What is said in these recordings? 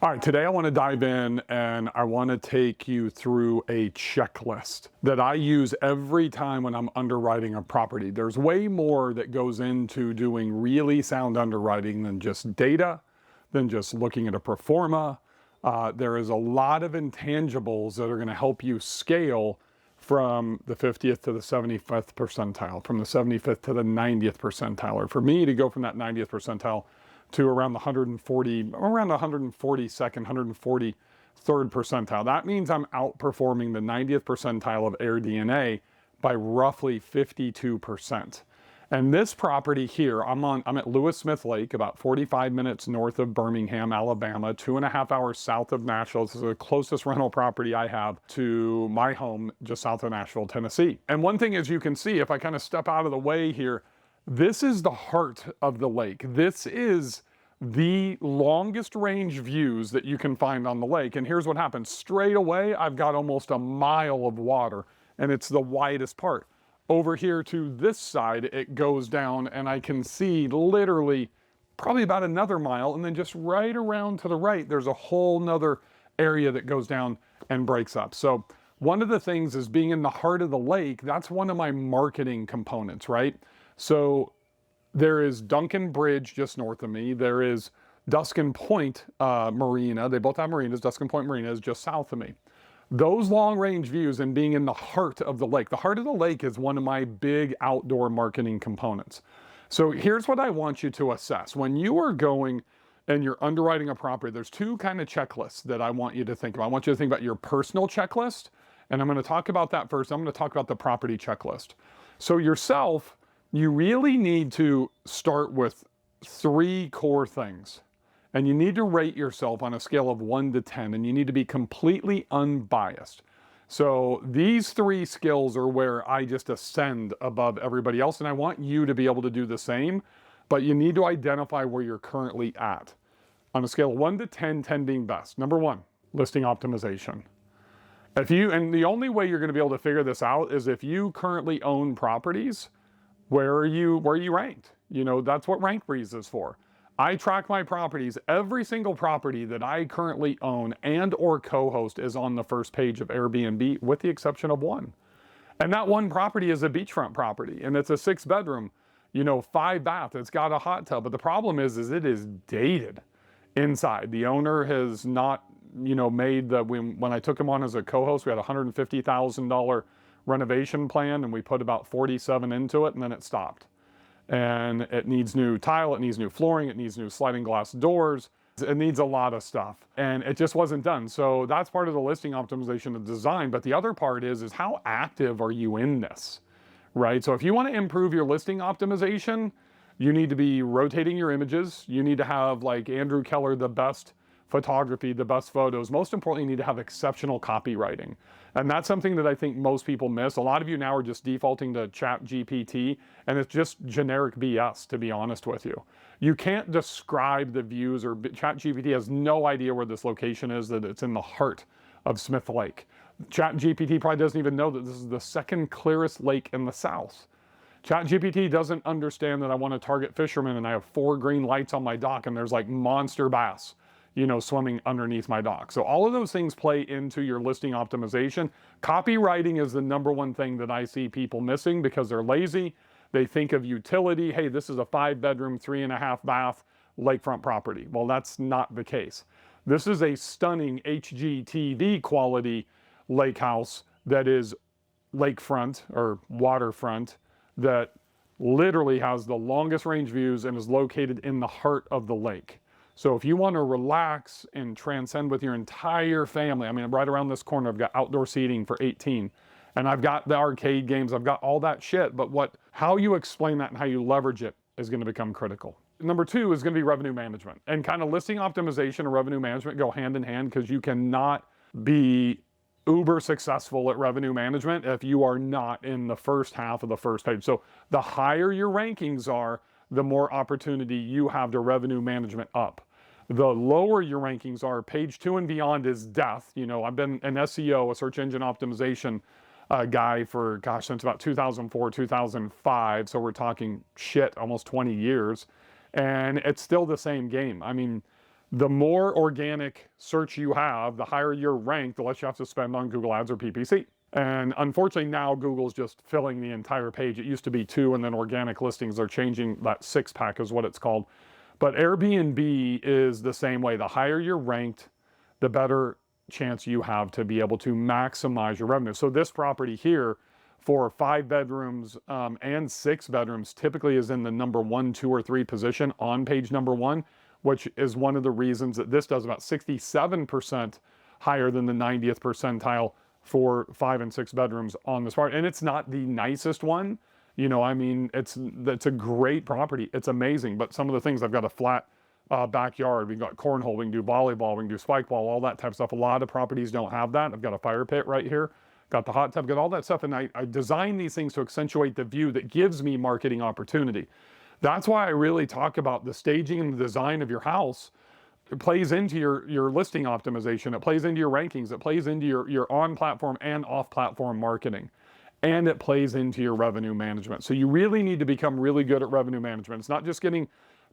All right, today I want to dive in and I want to take you through a checklist that I use every time when I'm underwriting a property. There's way more that goes into doing really sound underwriting than just data, than just looking at a pro forma. There is a lot of intangibles that are going to help you scale from the 50th to the 75th percentile, from the 75th to the 90th percentile, or for me to go from that 90th percentile to around the 142nd, 143rd percentile. That means I'm outperforming the 90th percentile of Air DNA by roughly 52%. And this property here, I'm at Lewis Smith Lake, about 45 minutes north of Birmingham, Alabama, 2.5 hours south of Nashville. This is the closest rental property I have to my home just south of Nashville, Tennessee. And one thing, as you can see, if I kind of step out of the way here, this is the heart of the lake. This is the longest range views that you can find on the lake. And here's what happens. Straight away, I've got almost a mile of water, and it's the widest part. Over here to this side, it goes down, and I can see literally probably about another mile. And then just right around to the right, there's a whole nother area that goes down and breaks up. So one of the things is being in the heart of the lake. That's one of my marketing components, right? So there is Duncan Bridge just north of me. There is Duskin Point Marina. They both have marinas. Duskin Point Marina is just south of me. Those long range views and being in the heart of the lake. The heart of the lake is one of my big outdoor marketing components. So here's what I want you to assess. When you are going and you're underwriting a property, there's two kind of checklists that I want you to think about. I want you to think about your personal checklist, and I'm going to talk about that first. I'm going to talk about the property checklist. So yourself, you really need to start with 3 core things. And you need to rate yourself on a scale of 1 to 10, and you need to be completely unbiased. So these 3 skills are where I just ascend above everybody else, and I want you to be able to do the same, but you need to identify where you're currently at. On a scale of 1 to 10, 10 being best. Number 1, listing optimization. And the only way you're going to be able to figure this out is if you currently own properties. Where are you ranked? You know, that's what RankBreeze is for. I track my properties. Every single property that I currently own and or co-host is on the first page of Airbnb, with the exception of one. And that one property is a beachfront property, and it's a 6-bedroom, 5-bath. It's got a hot tub, but the problem is it is dated inside. The owner has not, made when I took him on as a co-host, we had a $150,000 renovation plan, and we put about 47 into it, and then it stopped. And it needs new tile, it needs new flooring, it needs new sliding glass doors, it needs a lot of stuff, and it just wasn't done. So that's part of the listing optimization of design. But the other part is how active are you in this, right? So if you want to improve your listing optimization, you need to be rotating your images. You need to have, like Andrew Keller, the best photography, the best photos. Most importantly, you need to have exceptional copywriting. And that's something that I think most people miss. A lot of you now are just defaulting to ChatGPT, and it's just generic BS, to be honest with you. You can't describe the views, or ChatGPT has no idea where this location is, that it's in the heart of Smith Lake. ChatGPT probably doesn't even know that this is the second clearest lake in the South. ChatGPT doesn't understand that I want to target fishermen and I have 4 green lights on my dock and there's like monster bass, swimming underneath my dock. So all of those things play into your listing optimization. Copywriting is the number one thing that I see people missing because they're lazy. They think of utility. Hey, this is a 5-bedroom, 3.5-bath lakefront property. Well, that's not the case. This is a stunning HGTV quality lake house that is lakefront or waterfront, that literally has the longest range views and is located in the heart of the lake. So if you want to relax and transcend with your entire family, right around this corner, I've got outdoor seating for 18, and I've got the arcade games, I've got all that shit, but how you explain that and how you leverage it is going to become critical. Number 2 is going to be revenue management, and kind of listing optimization and revenue management go hand in hand, because you cannot be uber successful at revenue management if you are not in the first half of the first page. So the higher your rankings are, the more opportunity you have to revenue management up. The lower your rankings are, page 2 and beyond is death. I've been an SEO, a search engine optimization guy for, since about 2004, 2005. So we're talking almost 20 years. And it's still the same game. The more organic search you have, the higher you're ranked, the less you have to spend on Google Ads or PPC. And unfortunately, now Google's just filling the entire page. It used to be 2, and then organic listings are changing. That 6-pack is what it's called. But Airbnb is the same way. The higher you're ranked, the better chance you have to be able to maximize your revenue. So this property here for 5 bedrooms and 6 bedrooms typically is in the number 1, 2, or 3 position on page number 1, which is one of the reasons that this does about 67% higher than the 90th percentile for 5 and 6 bedrooms on this part. And it's not the nicest one. You know, I mean, it's a great property. It's amazing. But some of the things, I've got a flat backyard. We've got cornhole. We can do volleyball. We can do spike ball, all that type of stuff. A lot of properties don't have that. I've got a fire pit right here. Got the hot tub, got all that stuff. And I design these things to accentuate the view that gives me marketing opportunity. That's why I really talk about the staging and the design of your house. It plays into your listing optimization. It plays into your rankings. It plays into your on-platform and off-platform marketing. And it plays into your revenue management. So you really need to become really good at revenue management. It's not just getting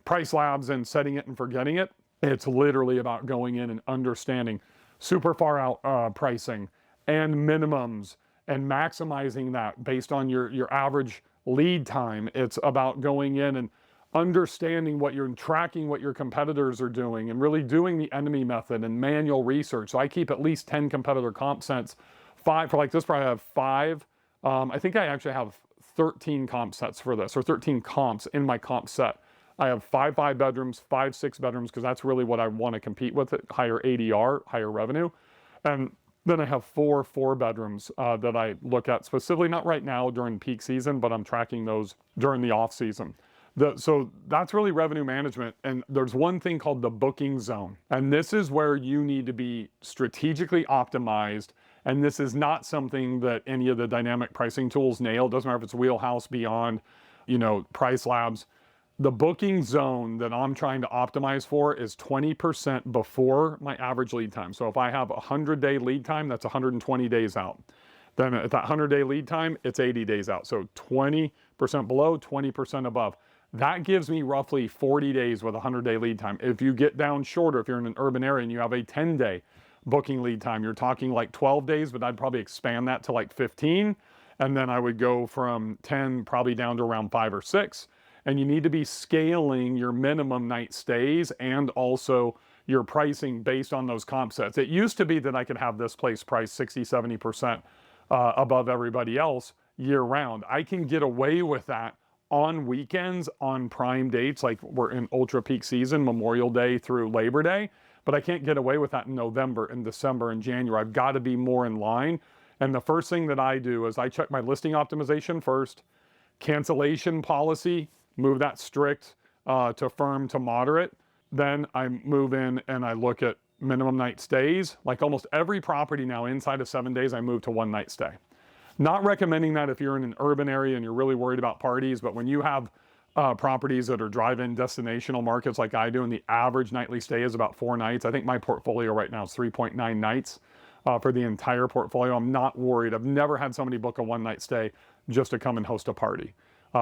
price labs and setting it and forgetting it. It's literally about going in and understanding super far out pricing and minimums and maximizing that based on your average lead time. It's about going in and understanding what you're tracking, what your competitors are doing, and really doing the enemy method and manual research. So I keep at least 10 competitor comp sets. 5 for like this, probably have 5. I think I actually have 13 comp sets for this, or 13 comps in my comp set. I have 5 bedrooms, 5 6 bedrooms, because that's really what I want to compete with, higher ADR, higher revenue. And then I have 4 bedrooms that I look at specifically, not right now during peak season, but I'm tracking those during the off season. So that's really revenue management. And there's one thing called the booking zone. And this is where you need to be strategically optimized. And this is not something that any of the dynamic pricing tools nail. It doesn't matter if it's Wheelhouse, Beyond, Price Labs. The booking zone that I'm trying to optimize for is 20% before my average lead time. So if I have a 100-day lead time, that's 120 days out. Then at that 100-day lead time, it's 80 days out. So 20% below, 20% above. That gives me roughly 40 days with a 100-day lead time. If you get down shorter, if you're in an urban area and you have a 10-day booking lead time, you're talking like 12 days, but I'd probably expand that to like 15. And then I would go from 10 probably down to around 5 or 6. And you need to be scaling your minimum night stays and also your pricing based on those comp sets. It used to be that I could have this place priced 60, 70% above everybody else year round. I can get away with that on weekends, on prime dates, like we're in ultra peak season, Memorial Day through Labor Day, but I can't get away with that in November and December and January. I've got to be more in line. And the first thing that I do is I check my listing optimization first, cancellation policy, move that strict to firm to moderate. Then I move in and I look at minimum night stays. Like almost every property now inside of 7 days, I move to 1 night stay. Not recommending that if you're in an urban area and you're really worried about parties, but when you have properties that are drive-in destinational markets like I do, and the average nightly stay is about 4 nights. I think my portfolio right now is 3.9 nights for the entire portfolio. I'm not worried. I've never had somebody book a 1-night stay just to come and host a party.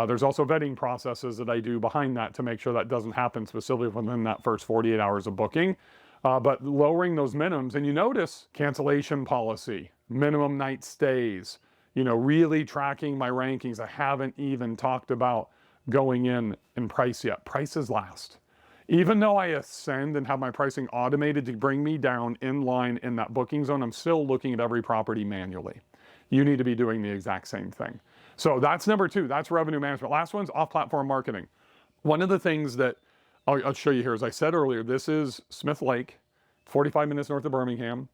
There's also vetting processes that I do behind that to make sure that doesn't happen specifically within that first 48 hours of booking. But lowering those minimums, and you notice cancellation policy, minimum night stays, really tracking my rankings. I haven't even talked about going in and price yet. Price is last. Even though I ascend and have my pricing automated to bring me down in line in that booking zone, I'm still looking at every property manually. You need to be doing the exact same thing. So that's number 2. That's revenue management. Last one's off-platform marketing. One of the things that I'll show you here, as I said earlier, this is Smith Lake, 45 minutes north of Birmingham.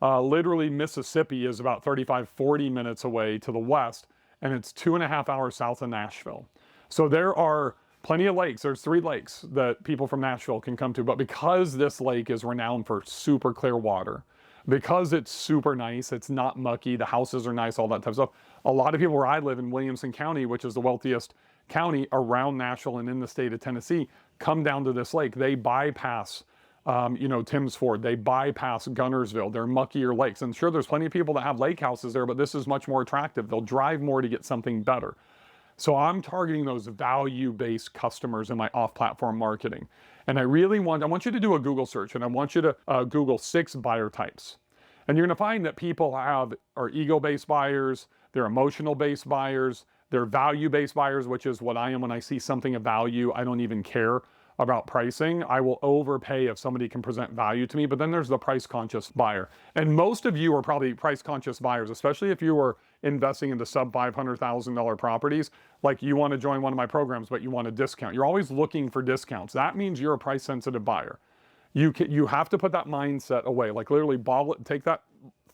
Literally, Mississippi is about 35, 40 minutes away to the west, and it's 2.5 hours south of Nashville. So there are plenty of lakes. There's 3 lakes that people from Nashville can come to, but because this lake is renowned for super clear water, because it's super nice, it's not mucky, the houses are nice, all that type of stuff. A lot of people where I live in Williamson County, which is the wealthiest county around Nashville and in the state of Tennessee, come down to this lake. They bypass, Tim's Ford. They bypass Gunnersville. They're muckier lakes. And sure, there's plenty of people that have lake houses there, but this is much more attractive. They'll drive more to get something better. So I'm targeting those value-based customers in my off-platform marketing. And I want you to do a Google search, and I want you to Google 6 buyer types. And you're going to find that people are ego-based buyers, they're emotional-based buyers, they're value-based buyers, which is what I am when I see something of value. I don't even care about pricing. I will overpay if somebody can present value to me. But then there's the price-conscious buyer. And most of you are probably price-conscious buyers, especially if you are investing into sub $500,000 properties. Like you want to join one of my programs, but you want a discount. You're always looking for discounts. That means you're a price-sensitive buyer. You have to put that mindset away. Like literally take that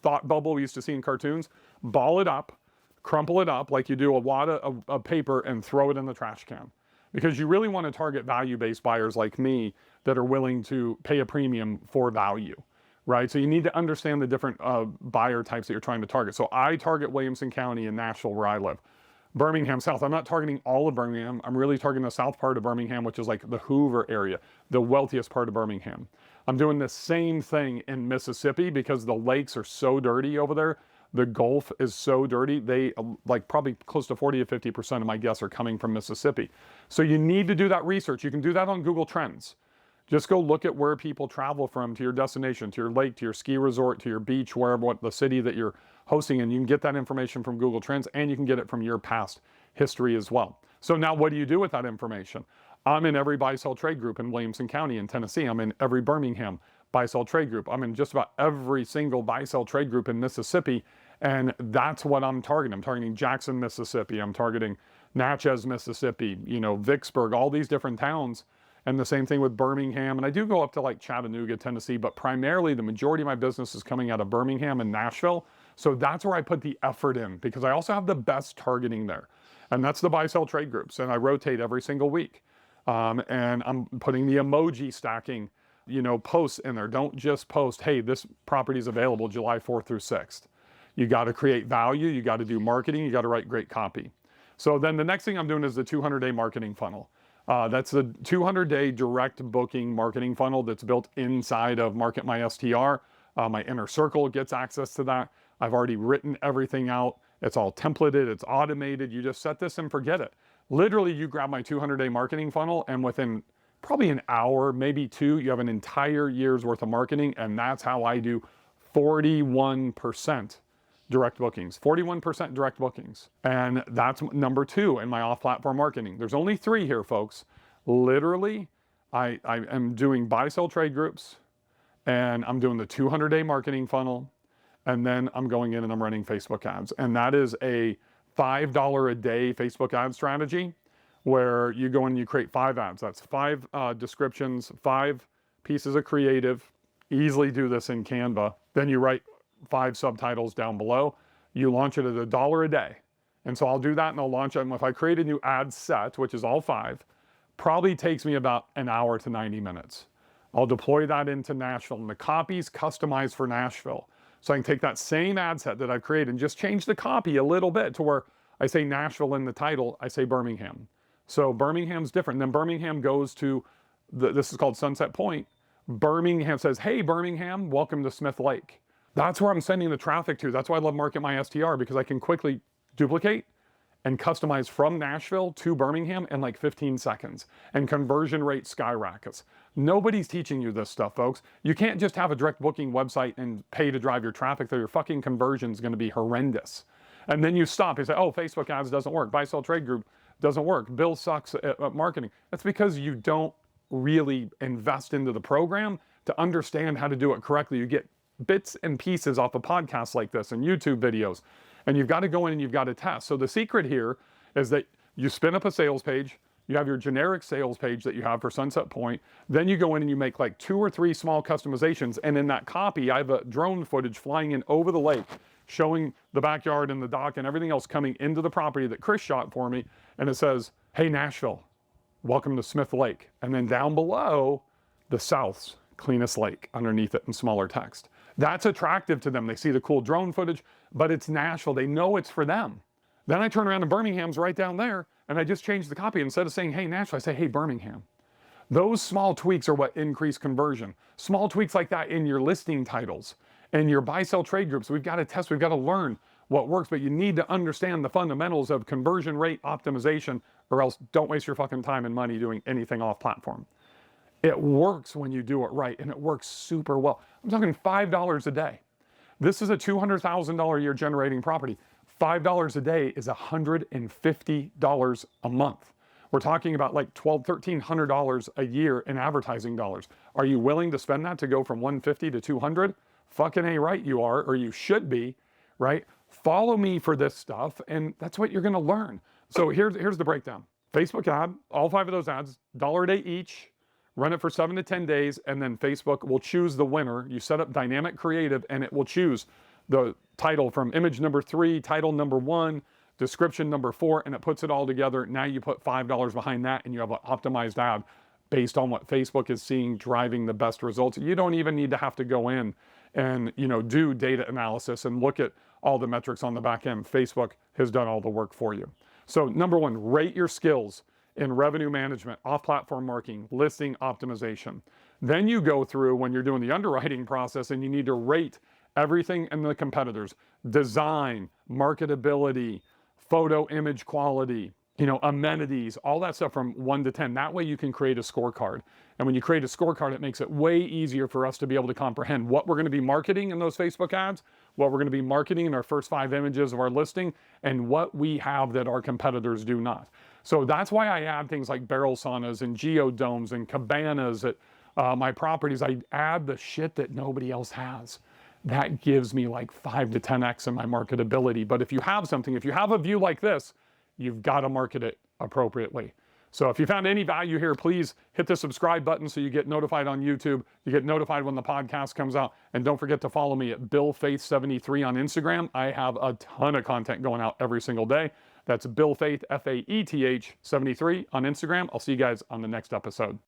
thought bubble we used to see in cartoons, ball it up, crumple it up like you do a wad of paper and throw it in the trash can. Because you really want to target value-based buyers like me that are willing to pay a premium for value, right? So you need to understand the different buyer types that you're trying to target. So I target Williamson County in Nashville where I live. Birmingham South, I'm not targeting all of Birmingham. I'm really targeting the south part of Birmingham, which is like the Hoover area, the wealthiest part of Birmingham. I'm doing the same thing in Mississippi because the lakes are so dirty over there. The Gulf is so dirty. They like probably close to 40 to 50% of my guests are coming from Mississippi. So you need to do that research. You can do that on Google Trends. Just go look at where people travel from to your destination, to your lake, to your ski resort, to your beach, wherever, what the city that you're hosting in. You can get that information from Google Trends, and you can get it from your past history as well. So now what do you do with that information? I'm in every buy-sell trade group in Williamson County in Tennessee. I'm in every Birmingham buy-sell trade group. I'm in just about every single buy-sell trade group in Mississippi, and that's what I'm targeting. I'm targeting Jackson, Mississippi. I'm targeting Natchez, Mississippi, Vicksburg, all these different towns. And the same thing with Birmingham. And I do go up to like Chattanooga, Tennessee, but primarily the majority of my business is coming out of Birmingham and Nashville. So that's where I put the effort in because I also have the best targeting there. And that's the buy-sell trade groups. And I rotate every single week. And I'm putting the emoji stacking, posts in there. Don't just post, hey, this property is available July 4th through 6th. You got to create value. You got to do marketing. You got to write great copy. So then the next thing I'm doing is the 200-day marketing funnel. That's the 200-day direct booking marketing funnel that's built inside of Market My STR. My inner circle gets access to that. I've already written everything out. It's all templated. It's automated. You just set this and forget it. Literally, you grab my 200-day marketing funnel, and within probably an hour, maybe two, you have an entire year's worth of marketing, and that's how I do 41% direct bookings, 41% direct bookings. And that's number 2 in my off-platform marketing. There's only 3 here, folks. Literally, I am doing buy-sell trade groups, and I'm doing the 200-day marketing funnel, and then I'm going in and I'm running Facebook ads. And that is a $5 a day Facebook ad strategy where you go in and you create 5 ads. That's 5 descriptions, 5 pieces of creative. Easily do this in Canva. Then you write 5 subtitles down below. You launch it at $1 a day. And so I'll do that and I'll launch it. And if I create a new ad set, which is all 5, probably takes me about an hour to 90 minutes. I'll deploy that into Nashville, and the copy's customized for Nashville. So I can take that same ad set that I've created and just change the copy a little bit to where I say Nashville in the title, I say Birmingham. So Birmingham's different. Then Birmingham goes to, this is called Sunset Point. Birmingham says, hey, Birmingham, welcome to Smith Lake. That's where I'm sending the traffic to. That's why I love Market My STR, because I can quickly duplicate and customize from Nashville to Birmingham in like 15 seconds. And conversion rate skyrockets. Nobody's teaching you this stuff, folks. You can't just have a direct booking website and pay to drive your traffic there. Your fucking conversion is going to be horrendous. And then you stop. You say, oh, Facebook ads doesn't work. Buy-sell trade group doesn't work. Bill sucks at marketing. That's because you don't really invest into the program to understand how to do it correctly. You get bits and pieces off of podcasts like this and YouTube videos, and you've got to go in and you've got to test. So the secret here is that you spin up a sales page, you have your generic sales page that you have for Sunset Point, then you go in and you make like 2 or 3 small customizations, and in that copy, I have a drone footage flying in over the lake, showing the backyard and the dock and everything else coming into the property that Chris shot for me, and it says, hey, Nashville, welcome to Smith Lake. And then down below, the South's cleanest lake underneath it in smaller text. That's attractive to them. They see the cool drone footage, but it's Nashville. They know it's for them. Then I turn around and Birmingham's right down there, and I just change the copy. Instead of saying, hey, Nashville, I say, hey, Birmingham. Those small tweaks are what increase conversion. Small tweaks like that in your listing titles and your buy-sell trade groups. We've got to test. We've got to learn what works, but you need to understand the fundamentals of conversion rate optimization, or else don't waste your fucking time and money doing anything off platform. It works when you do it right, and it works super well. I'm talking $5 a day. This is a $200,000 a year generating property. $5 a day is $150 a month. We're talking about like $1,200, $1,300 a year in advertising dollars. Are you willing to spend that to go from 150 to 200? Fucking A right you are, or you should be, right? Follow me for this stuff, and that's what you're gonna learn. So here's the breakdown. Facebook ad, all 5 of those ads, $1 a day each, run it for 7 to 10 days, and then Facebook will choose the winner. You set up dynamic creative, and it will choose the title from image number 3, title number 1, description number 4, and it puts it all together. Now you put $5 behind that, and you have an optimized ad based on what Facebook is seeing driving the best results. You don't even need to have to go in and do data analysis and look at all the metrics on the back end. Facebook has done all the work for you. So number 1, rate your skills in revenue management, off-platform marketing, listing optimization. Then you go through when you're doing the underwriting process and you need to rate everything in the competitors: design, marketability, photo image quality, amenities, all that stuff from 1 to 10. That way you can create a scorecard. And when you create a scorecard, it makes it way easier for us to be able to comprehend what we're going to be marketing in those Facebook ads, what we're going to be marketing in our first 5 images of our listing, and what we have that our competitors do not. So that's why I add things like barrel saunas and geodomes and cabanas at my properties. I add the shit that nobody else has. That gives me like 5 to 10x in my marketability. But if you have something, if you have a view like this, you've got to market it appropriately. So if you found any value here, please hit the subscribe button so you get notified on YouTube. You get notified when the podcast comes out. And don't forget to follow me at BillFaith73 on Instagram. I have a ton of content going out every single day. That's BillFaith, Faeth, 73 on Instagram. I'll see you guys on the next episode.